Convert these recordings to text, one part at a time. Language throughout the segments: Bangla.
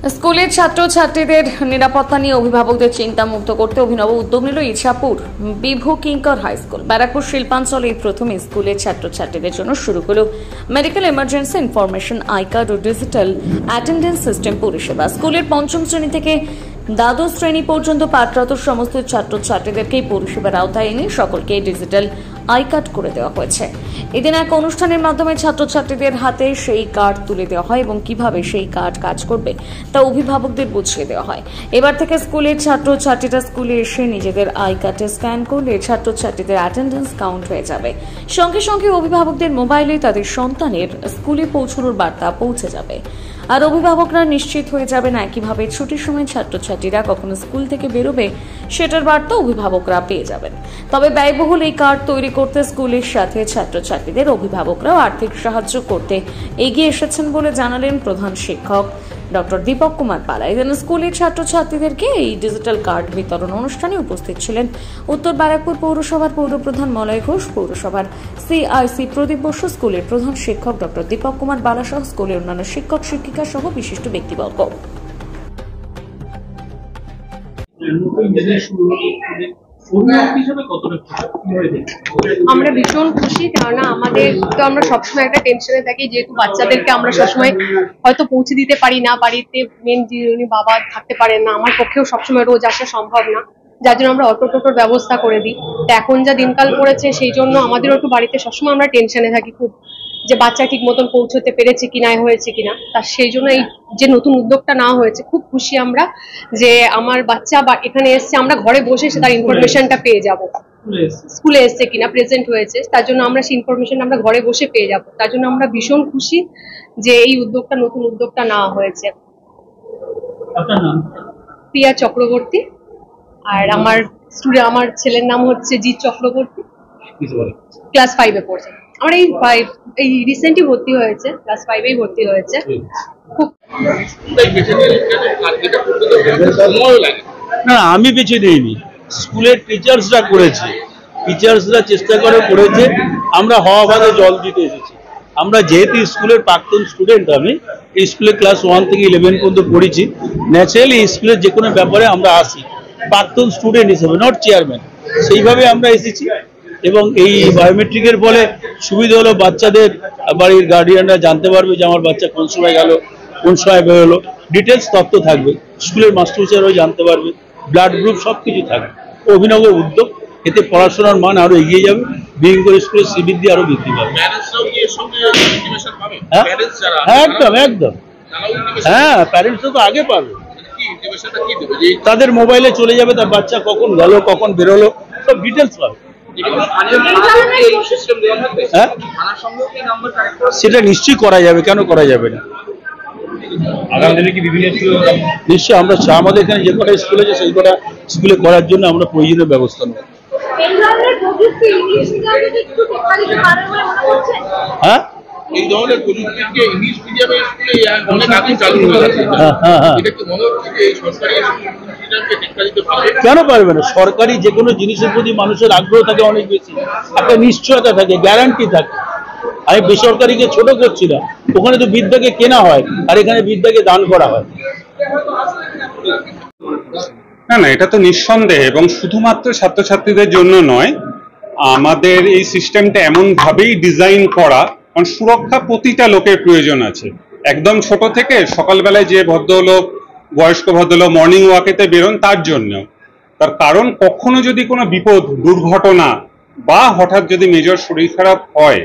স্কুলের ছাত্রছাত্রীদের নিরাপত্তা নিয়ে অভিভাবকদের চিন্তামুক্ত করতে অভিনব উদ্যোগ নিল ইছাপুর বিভু কিঙ্কর হাই স্কুল। ব্যারাকপুর শিল্পাঞ্চলে প্রথম স্কুলের ছাত্রছাত্রীদের জন্য শুরু হলো medical emergency information I card ও ডিজিটাল অ্যাটেন্ডেন্স সিস্টেম পরিষেবা। স্কুলের পঞ্চম শ্রেণী থেকে দ্বাদশ শ্রেণী পর্যন্ত পাঠরত সমস্ত ছাত্রছাত্রীদেরকে এই পরিষেবার আওতায় এনে সকলকে ডিজিটাল আই কার্ড করে দেওয়া হয়েছে। এদিন এক অনুষ্ঠানের মাধ্যমে ছাত্রছাত্রীদের হাতে সেই কার্ড তুলে দেওয়া হয় এবং কিভাবে সেই কার্ড কাজ করবে তা অভিভাবকদের বুঝিয়ে দেওয়া হয়। এবার থেকে স্কুলের ছাত্রছাত্রীরা স্কুলে এসে নিজেদের আই কার্ডে স্ক্যান করলে ছাত্রছাত্রীদের অ্যাটেন্ডেন্স কাউন্ট হয়ে যাবে। সঙ্গে সঙ্গে অভিভাবকদের মোবাইলে তাদের সন্তানের স্কুলে পৌঁছানোর বার্তা পৌঁছে যাবে। আর অভিভাবকরা নিশ্চিত হয়ে যাবেন একইভাবে ছুটির সময় ছাত্রছাত্রীরা কখনো স্কুল থেকে বেরোবে সেটার বার্তা অভিভাবকরা পেয়ে যাবেন। তবে ব্যয়বহুল এই কার্ড তৈরি করতে স্কুলের সাথে ছাত্রছাত্রীদের অভিভাবকরাও আর্থিক সাহায্য করতে এগিয়ে এসেছেন বলে জানালেন প্রধান শিক্ষক ডক্টর দীপক কুমার পালা। এদিন স্কুলের ছাত্রছাত্রীদেরকে এই ডিজিটাল কার্ড বিতরণ অনুষ্ঠানে উপস্থিত ছিলেন উত্তর ব্যারাকপুর পৌরসভার পৌরপ্রধান মলয় ঘোষ, পৌরসভার সিআইসি প্রদীপ বসু, স্কুলের প্রধান শিক্ষক ডক্টর দীপক কুমার বালা সহ স্কুলের অন্যান্য শিক্ষক শিক্ষিকা সহ বিশিষ্ট ব্যক্তিবর্গ। আমরা ভীষণ খুশি, কেননা আমাদের তো আমরা সবসময় একটা টেনশনে থাকি, যেহেতু বাচ্চাদেরকে আমরা সবসময় হয়তো পৌঁছে দিতে পারি না, বাড়িতে মেন যিনি বাবা থাকতে পারেন না, আমার পক্ষেও সবসময় রোজ আসা সম্ভব না, যার জন্য আমরা অটো টোটোর ব্যবস্থা করে দিই। তো এখন যা দিনকাল পড়েছে সেই জন্য আমাদেরও একটু বাড়িতে সবসময় আমরা টেনশনে থাকি খুব, যে বাচ্চা ঠিক মতন পৌঁছতে পেরেছে কিনা, হয়েছে কিনা। তা সেই জন্য এই যে নতুন উদ্যোগটা নেওয়া হয়েছে, খুব খুশি আমরা যে আমার বাচ্চা এখানে এসছে, আমরা ঘরে বসে তার ইনফরমেশনটা পেয়ে যাব, স্কুলে এসছে কিনা, প্রেজেন্ট হয়েছে, তার জন্য আমরা সেই ইনফরমেশন আমরা ঘরে বসে পেয়ে যাব। তার জন্য আমরা ভীষণ খুশি যে এই উদ্যোগটা, নতুন উদ্যোগটা নেওয়া হয়েছে। প্রিয়া চক্রবর্তী, আর আমার ছেলের নাম হচ্ছে জিৎ চক্রবর্তী, ক্লাস 5-এ পড়ছে। আমার এই রিসেন্টলি ভর্তি হয়েছে, ক্লাস 5-এই ভর্তি হয়েছে। খুব না, আমি বেছে নিইনি, স্কুলের টিচার্সরা করেছে, টিচার্সরা চেষ্টা করেছে। আমরা হওয়া ভাগে জল দিতে এসেছি। আমরা যেহেতু স্কুলের প্রাক্তন স্টুডেন্ট, আমি এই স্কুলে ক্লাস 1 থেকে 11 পর্যন্ত পড়েছি। ন্যাচারালি এই স্কুলের যে কোনো ব্যাপারে আমরা আসি প্রাক্তন স্টুডেন্ট হিসেবে, নট চেয়ারম্যান, সেইভাবে আমরা এসেছি। এবং এই বায়োমেট্রিকের ফলে সুবিধা হলো, বাচ্চাদের বাড়ির গার্ডিয়ানরা জানতে পারবে যে আমার বাচ্চা কোন সময় গেল, কোন সময় বেরোলো, ডিটেলস তথ্য থাকবে। স্কুলের মাস্টারমশাইরাও জানতে পারবে, ব্লাড গ্রুপ সবকিছু থাকবে। অভিনব উদ্যোগ, এতে পড়াশোনার মান আরো এগিয়ে যাবে, বিশেষ করে স্কুলের শ্রীবৃদ্ধি আরো বৃদ্ধি পাবে। একদম একদম, হ্যাঁ, প্যারেন্টসরা তো আগে পাবে, তাদের মোবাইলে চলে যাবে তার বাচ্চা কখন গেল, কখন বেরোলো, সব ডিটেলস পাবে। সেটা নিশ্চয়ই করা যাবে, কেন করা যাবে না। নিশ্চয়ই আমরা আমাদের এখানে যে কটা স্কুল আছে সেই কটা স্কুলে করার জন্য আমরা প্রয়োজনীয় ব্যবস্থা নেব। হ্যাঁ, এই ধরনের প্রযুক্তিকে ইংলিশ মিডিয়ামে স্কুলে অনেক আগে চালু হয়ে গেছে। এটা কি মনে হচ্ছে যে এই সরকারি মিডিয়ামকে টেক্কা দিতে পারবে? কেন পারবে না? সরকারি যে কোনো জিনিসের প্রতি মানুষের আগ্রহ থাকে অনেক বেশি, একটা নিশ্চয়তা থাকে, গ্যারান্টি থাকে। আমি বেসরকারিকে ছোট করছি না, ওখানে তো বিদ্যাকে কেনা হয় আর এখানে বিদ্যাকে দান করা হয়। না না, এটা তো নিঃসন্দেহে, এবং শুধুমাত্র ছাত্রছাত্রীদের জন্য নয়, আমাদের এই সিস্টেমটা এমন ভাবেই ডিজাইন করা, কারণ সুরক্ষা প্রতিটা লোকের প্রয়োজন আছে। একদম ছোট থেকে সকালবেলায় যে ভদ্রলোক, বয়স্ক ভদ্রলোক মর্নিং ওয়াকেতে বেরোন, তার জন্য। তার কারণ কখনো যদি কোনো বিপদ, দুর্ঘটনা বা হঠাৎ যদি মেজর শরীর খারাপ হয়,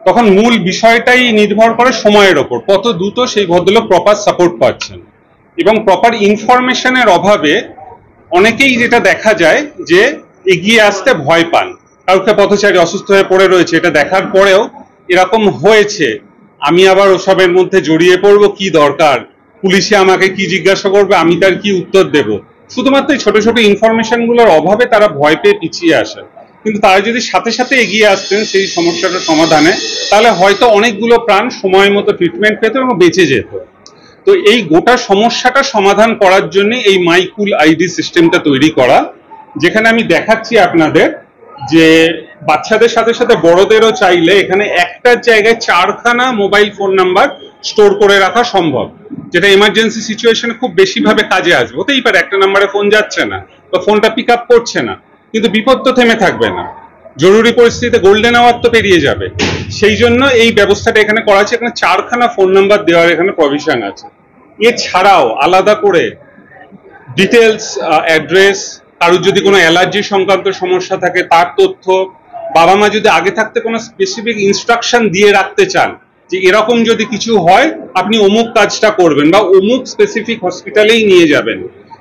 তখন মূল বিষয়টাই নির্ভর করে সময়ের ওপর, কত দ্রুত সেই ভদ্রলোক প্রপার সাপোর্ট পাচ্ছেন। এবং প্রপার ইনফরমেশনের অভাবে অনেকেই যেটা দেখা যায় যে এগিয়ে আসতে ভয় পান। কাউকে পথচারী অসুস্থ হয়ে পড়ে রয়েছে, এটা দেখার পরেও এরকম হয়েছে, আমি আবার ওসবের মধ্যে জড়িয়ে পড়বো, কি দরকার, পুলিশে আমাকে কি জিজ্ঞাসা করবে, আমি তার কি উত্তর দেব। শুধুমাত্র ছোট ছোট ইনফরমেশনগুলোর অভাবে তারা ভয় পেয়ে পিছিয়ে আসে। কিন্তু তারা যদি সাথে সাথে এগিয়ে আসতেন সেই সমস্যাটার সমাধানে, তাহলে হয়তো অনেকগুলো প্রাণ সময় মতো ট্রিটমেন্ট পেত এবং বেঁচে যেত। তো এই গোটা সমস্যাটা সমাধান করার জন্য এই মাইকুল আইডি সিস্টেমটা তৈরি করা, যেখানে আমি দেখাচ্ছি আপনাদের যে বাচ্চাদের সাথে সাথে বড়দেরও চাইলে এখানে একটার জায়গায় 4খানা মোবাইল ফোন নাম্বার স্টোর করে রাখা সম্ভব, যেটা এমার্জেন্সি সিচুয়েশনে খুব বেশিভাবে কাজে আসবে। হতেই পারে একটা নাম্বারে ফোন যাচ্ছে না বা ফোনটা পিক আপ করছে না, কিন্তু বিপদ তো থেমে থাকবে না, জরুরি পরিস্থিতিতে গোল্ডেন আওয়ার তো পেরিয়ে যাবে। সেই জন্য এই ব্যবস্থাটা এখানে করা আছে। এখানে 4খানা ফোন নাম্বার দেওয়ার এখানে প্রভিশন আছে। এছাড়াও আলাদা করে ডিটেলস, অ্যাড্রেস, কারোর যদি কোনো অ্যালার্জি সংক্রান্ত সমস্যা থাকে তার তথ্য, বাবা মা যদি আগে থাকতে কোনো স্পেসিফিক ইনস্ট্রাকশন দিয়ে রাখতে চান যে এরকম যদি কিছু হয় আপনি অমুক কাজটা করবেন বা অমুক স্পেসিফিক হসপিটালেই নিয়ে যাবেন,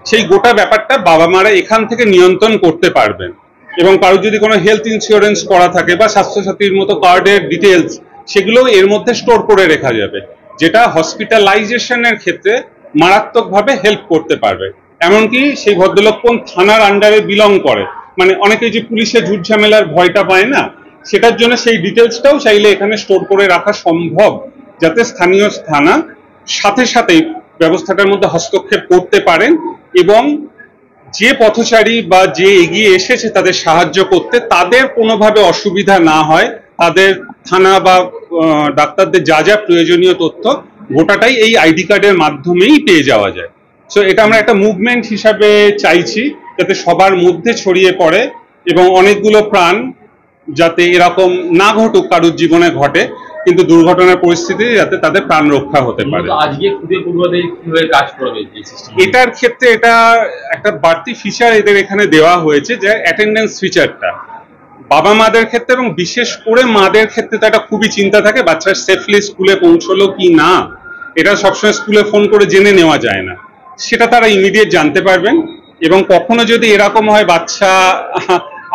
সেই গোটা ব্যাপারটা বাবা মারা এখান থেকে নিয়ন্ত্রণ করতে পারবেন। এবং কারোর যদি কোনো হেলথ ইন্স্যুরেন্স করা থাকে বা স্বাস্থ্যসাথীর মতো কার্ডের ডিটেলস, সেগুলোও এর মধ্যে স্টোর করে রাখা যাবে, যেটা হসপিটালাইজেশনের ক্ষেত্রে মারাত্মকভাবে হেল্প করতে পারবে। এমনকি সেই ভদ্রলোক কোন থানার আন্ডারে বিলং করে, মানে অনেকে যে পুলিশে ঝুট ঝামেলার ভয়টা পায় না, সেটার জন্য সেই ডিটেলসটাও চাইলে এখানে স্টোর করে রাখা সম্ভব, যাতে স্থানীয় থানা সাথে সাথেই ব্যবস্থাটার মধ্যে হস্তক্ষেপ করতে পারেন এবং যে পথচারী বা যে এগিয়ে এসেছে তাদের সাহায্য করতে তাদের কোনোভাবে অসুবিধা না হয়, তাদের থানা বা ডাক্তারদের যা যা প্রয়োজনীয় তথ্য গোটাটাই এই আইডি কার্ডের মাধ্যমেই পেয়ে যাওয়া যায়। সো এটা আমরা একটা মুভমেন্ট হিসাবে চাইছি, যাতে সবার মধ্যে ছড়িয়ে পড়ে এবং অনেকগুলো প্রাণ যাতে এরকম না ঘটুক, কারোর জীবনে ঘটে, কিন্তু দুর্ঘটনার পরিস্থিতি যাতে তাদের প্রাণ রক্ষা হতে পারে। আজকে খুদে পড়ুয়াদের কিভাবে কাজ করবে এটার ক্ষেত্রে এটা একটা বাড়তি ফিচার এদের এখানে দেওয়া হয়েছে, যে অ্যাটেন্ডেন্স ফিচারটা বাবা মাদের ক্ষেত্রে এবং বিশেষ করে মাদের ক্ষেত্রে তো এটা খুবই চিন্তা থাকে, বাচ্চার সেফলি স্কুলে পৌঁছলো কি না, এটা সবসময় স্কুলে ফোন করে জেনে নেওয়া যায় না, সেটা তারা ইমিডিয়েট জানতে পারবেন। এবং কখনো যদি এরকম হয় বাচ্চা,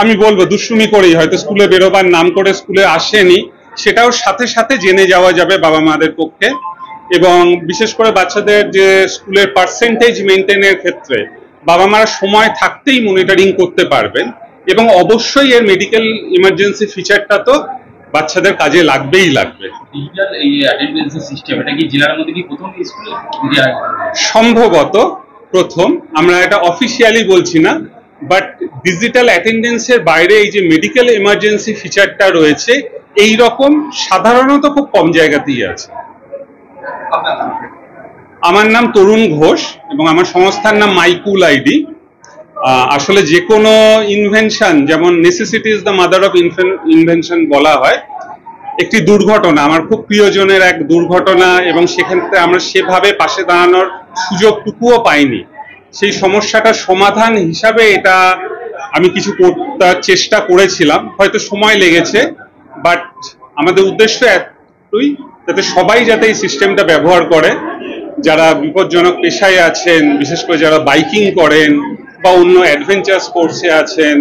আমি বলবো দুষ্টুমি করেই হয়তো স্কুলে বেরোবার নাম করে স্কুলে আসেনি, সেটাও সাথে সাথে জেনে যাওয়া যাবে বাবা মাদের পক্ষে। এবং বিশেষ করে বাচ্চাদের যে স্কুলের পার্সেন্টেজ মেনটেনের ক্ষেত্রে বাবা মারা সময় থাকতেই মনিটরিং করতে পারবেন। এবং অবশ্যই এর মেডিকেল ইমার্জেন্সি ফিচারটা তো বাচ্চাদের কাজে লাগবেই লাগবে। ডিজিটাল এই অ্যাটেন্ডেন্স সিস্টেম, এটা কি জেলার মধ্যে কি প্রথম স্কুলে? সম্ভবত প্রথম, আমরা এটা অফিসিয়ালি বলছি না, বাট ডিজিটাল অ্যাটেন্ডেন্সের বাইরে এই যে মেডিকেল ইমার্জেন্সি ফিচারটা রয়েছে, এই রকম সাধারণত খুব কম জায়গাতেই আছে। আমার নাম তরুণ ঘোষ এবং আমার সংস্থার নাম মাইকুল আইডি। আসলে যে কোনো ইনভেনশন, যেমন necessity is the mother of invention বলা হয়, একটি দুর্ঘটনা, আমার খুব প্রিয়জনের এক দুর্ঘটনা, এবং সেক্ষেত্রে আমরা সেভাবে পাশে দাঁড়ানোর সুযোগটুকুও পাইনি। সেই সমস্যাটার সমাধান হিসাবে এটা আমি কিছু করতে চেষ্টা করেছিলাম, হয়তো সময় লেগেছে, বাট আমাদের উদ্দেশ্য এতই যাতে সবাই যাতে এই সিস্টেমটা ব্যবহার করে, যারা বিপজ্জনক পেশায় আছেন, বিশেষ করে যারা বাইকিং করেন বা অন্য অ্যাডভেঞ্চার স্পোর্টসে আছেন,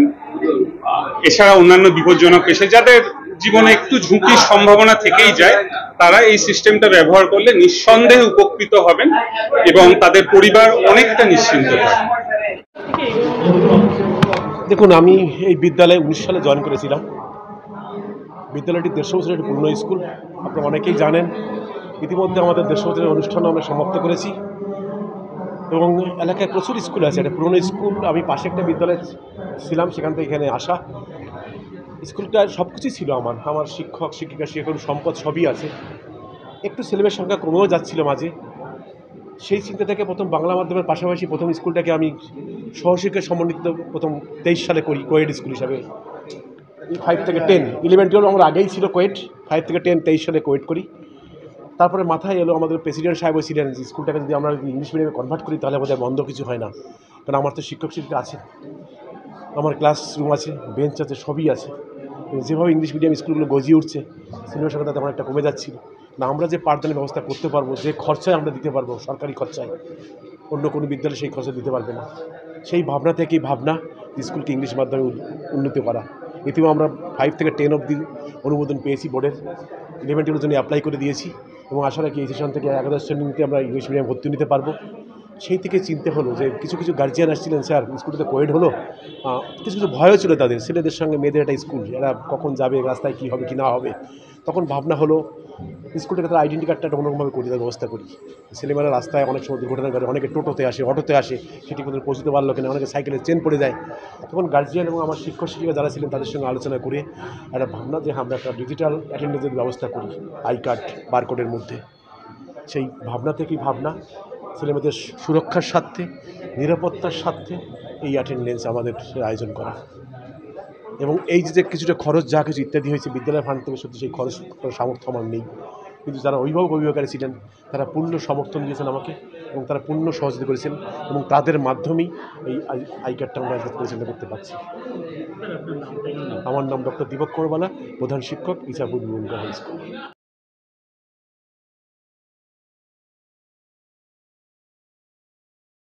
এছাড়া অন্যান্য বিপজ্জনক পেশায় যাদের জীবনে একটু ঝুঁকির সম্ভাবনা থেকেই যায়, তারা এই সিস্টেমটা ব্যবহার করলে নিঃসন্দেহে উপকৃত হবেন এবং তাদের পরিবার অনেকটা নিশ্চিন্ত থাকবে। দেখুন, আমি এই বিদ্যালয়ে 19 সালে জয়েন করেছিলাম। বিদ্যালয়টি 150 বছরের একটি পুরনো স্কুল, আপনারা অনেকেই জানেন। ইতিমধ্যে আমাদের 150 বছরের অনুষ্ঠান আমরা সমাপ্ত করেছি এবং এলাকায় প্রচুর স্কুল আছে। একটা পুরনো স্কুল, আমি পাশে একটা বিদ্যালয়ে ছিলাম, সেখান থেকে এখানে আসা। স্কুলটা সব কিছুই ছিল, আমার শিক্ষক শিক্ষিকা শিক্ষক সম্পদ সবই আছে। একটু ছেলেমেয়ের সংখ্যা কমেও যাচ্ছিল মাঝে। সেই চিন্তা থেকে প্রথম বাংলা মাধ্যমের পাশাপাশি প্রথম স্কুলটাকে আমি সহশিক্ষা সমন্বিত প্রথম 23 সালে করি, কোয়েড স্কুল হিসাবে। 5 থেকে 10, 11, 12 আমার আগেই ছিল কোয়েড, 5 থেকে 10 23 সালে কোয়েড করি। তারপরে মাথায় এলো, আমাদের প্রেসিডেন্ট সাহেব ছিলেন, স্কুলটাকে যদি আমরা ইংলিশ মিডিয়ামে কনভার্ট করি তাহলে বোধহয় বন্ধ কিছু হয় না, কারণ আমার তো শিক্ষক শিক্ষিকা আছে, আমার ক্লাসরুম আছে, বেঞ্চ আছে, সবই আছে। যেভাবে ইংলিশ মিডিয়াম স্কুলগুলো গজিয়ে উঠছে, সিনেমার সঙ্গে তাতে আমার একটা কমে যাচ্ছিল না। আমরা যে পাঠদানের ব্যবস্থা করতে পারবো, যে খরচায় আমরা দিতে পারবো সরকারি খরচায়, অন্য কোনো বিদ্যালয়ে সেই খরচা দিতে পারবে না। সেই ভাবনা থেকেই ভাবনা স্কুলকে ইংলিশ মাধ্যমে উন্নতি করা। এতেও আমরা 5 থেকে 10 অবধি অনুমোদন পেয়েছি বোর্ডের, 11, 12 জন্য অ্যাপ্লাই করে দিয়েছি এবং আশা রাখি এই সেশন থেকে 11 শ্রেণীতে আমরা ইংলিশ মিডিয়াম ভর্তি নিতে পারবো। সেই থেকে চিন্তা হলো যে কিছু কিছু গার্জিয়ান আসছিলেন, স্যার স্কুলটাতে কোয়েড হলো, কিছু কিছু ভয়ও ছিল তাদের, ছেলেদের সঙ্গে মেয়েদের একটা স্কুল, এরা কখন যাবে, রাস্তায় কী হবে কি না হবে। তখন ভাবনা হলো স্কুলটাকে তার আইডেন্টি কার্ডটা অন্যরকমভাবে করে দেওয়ার ব্যবস্থা করি। ছেলেমেয়েরা রাস্তায় অনেক সময় দুর্ঘটনা করে, অনেকে টোটোতে আসে, অটোতে আসে, সেটি কোথাও পৌঁছতে পারলো কিনা, অনেকে সাইকেলে চেন পড়ে যায়। তখন গার্জিয়ান এবং আমার শিক্ষক শিক্ষিকা যারা ছিলেন তাদের সঙ্গে আলোচনা করে একটা ভাবনা যে আমরা একটা ডিজিটাল অ্যাটেন্ডেন্সের ব্যবস্থা করি, আই কার্ড বারকোডের মধ্যে। সেই ভাবনা থেকেই ভাবনা ছেলেমেয়েদের সুরক্ষার স্বার্থে, নিরাপত্তার স্বার্থে এই অ্যাটেন্ডেন্স আমাদের আয়োজন করা। এবং এই যে কিছুটা খরচ যা কিছু ইত্যাদি হয়েছে বিদ্যালয় ফান্ড থেকে, সত্যি সেই খরচ করার সামর্থ্য আমার নেই, কিন্তু যারা অভিভাবকারী ছিলেন তারা পূর্ণ সমর্থন দিয়েছেন আমাকে এবং তারা পূর্ণ সহযোগিতা করেছেন এবং তাদের মাধ্যমেই এই আই কার্ডটা আমরা পরিচালনা করতে পারছি। আমার নাম ডক্টর দীপক করবালা, প্রধান শিক্ষক, ইছাপুর হাই স্কুল।